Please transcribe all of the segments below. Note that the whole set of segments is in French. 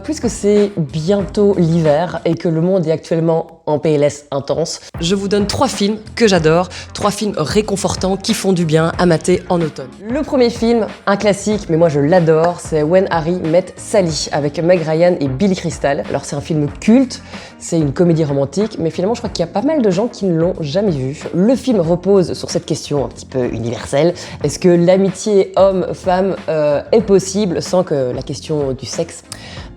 Puisque c'est bientôt l'hiver et que le monde est actuellement en PLS intense, je vous donne 3 films que j'adore, 3 films réconfortants qui font du bien à mater en automne. Le premier film, un classique, mais moi je l'adore, c'est When Harry Met Sally avec Meg Ryan et Billy Crystal. Alors c'est un film culte, c'est une comédie romantique, mais finalement je crois qu'il y a pas mal de gens qui ne l'ont jamais vu. Le film repose sur cette question un petit peu universelle. Est-ce que l'amitié homme-femme est possible sans que la question du sexe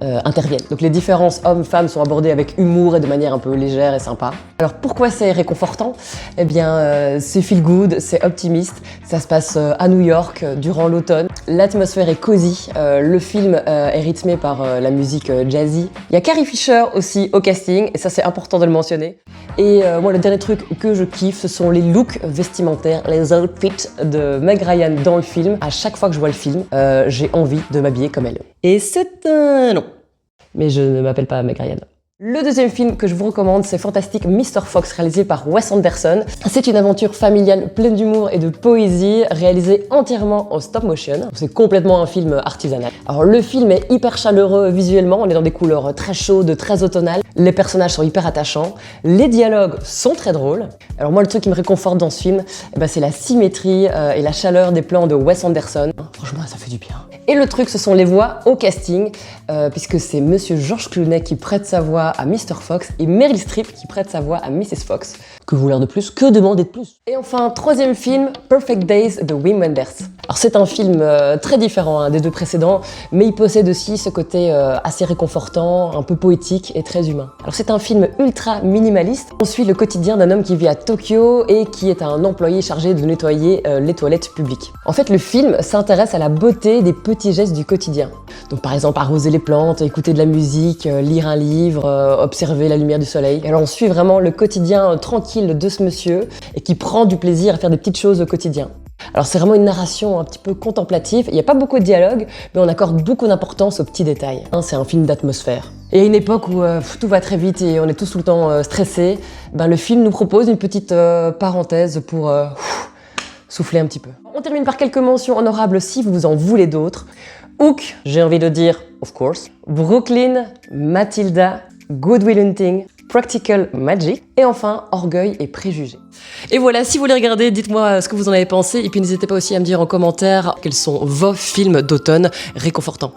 intervienne? Donc les différences hommes-femmes sont abordées avec humour et de manière un peu légère et sympa. Alors pourquoi c'est réconfortant? Eh bien c'est feel good, c'est optimiste, ça se passe à New York durant l'automne. L'atmosphère est cosy, le film est rythmé par la musique jazzy. Il y a Carrie Fisher aussi au casting, et ça c'est important de le mentionner. Et moi le dernier truc que je kiffe, ce sont les looks vestimentaires, les outfits de Meg Ryan dans le film. À chaque fois que je vois le film, j'ai envie de m'habiller comme elle. Et c'est un non. Mais je ne m'appelle pas Meg Ryan. Le deuxième film que je vous recommande, c'est Fantastic Mr. Fox, réalisé par Wes Anderson. C'est une aventure familiale pleine d'humour et de poésie, réalisée entièrement en stop motion. C'est complètement un film artisanal. Alors le film est hyper chaleureux visuellement, on est dans des couleurs très chaudes, très automnales. Les personnages sont hyper attachants, les dialogues sont très drôles. Alors moi le truc qui me réconforte dans ce film, c'est la symétrie et la chaleur des plans de Wes Anderson. Franchement ça fait du bien. Et le truc, ce sont les voix au casting, puisque c'est Monsieur George Clooney qui prête sa voix à Mr. Fox et Meryl Streep qui prête sa voix à Mrs. Fox. Que vouloir de plus? Que demander de plus? Et enfin, troisième film, Perfect Days de Wim Wenders. Alors c'est un film très différent des deux précédents, mais il possède aussi ce côté assez réconfortant, un peu poétique et très humain. Alors c'est un film ultra minimaliste. On suit le quotidien d'un homme qui vit à Tokyo et qui est un employé chargé de nettoyer les toilettes publiques. En fait, le film s'intéresse à la beauté des petits gestes du quotidien. Donc par exemple, arroser les plantes, écouter de la musique, lire un livre, observer la lumière du soleil. Et alors on suit vraiment le quotidien tranquille de ce monsieur et qui prend du plaisir à faire des petites choses au quotidien. Alors c'est vraiment une narration un petit peu contemplative, il n'y a pas beaucoup de dialogue, mais on accorde beaucoup d'importance aux petits détails. C'est un film d'atmosphère. Et à une époque où tout va très vite et on est tous tout le temps stressés, le film nous propose une petite parenthèse pour souffler un petit peu. On termine par quelques mentions honorables si vous en voulez d'autres. Hook, j'ai envie de dire, of course. Brooklyn, Matilda, Good Will Hunting, Practical Magic, et enfin Orgueil et Préjugés. Et voilà, si vous les regardez, dites-moi ce que vous en avez pensé, et puis n'hésitez pas aussi à me dire en commentaire quels sont vos films d'automne réconfortants.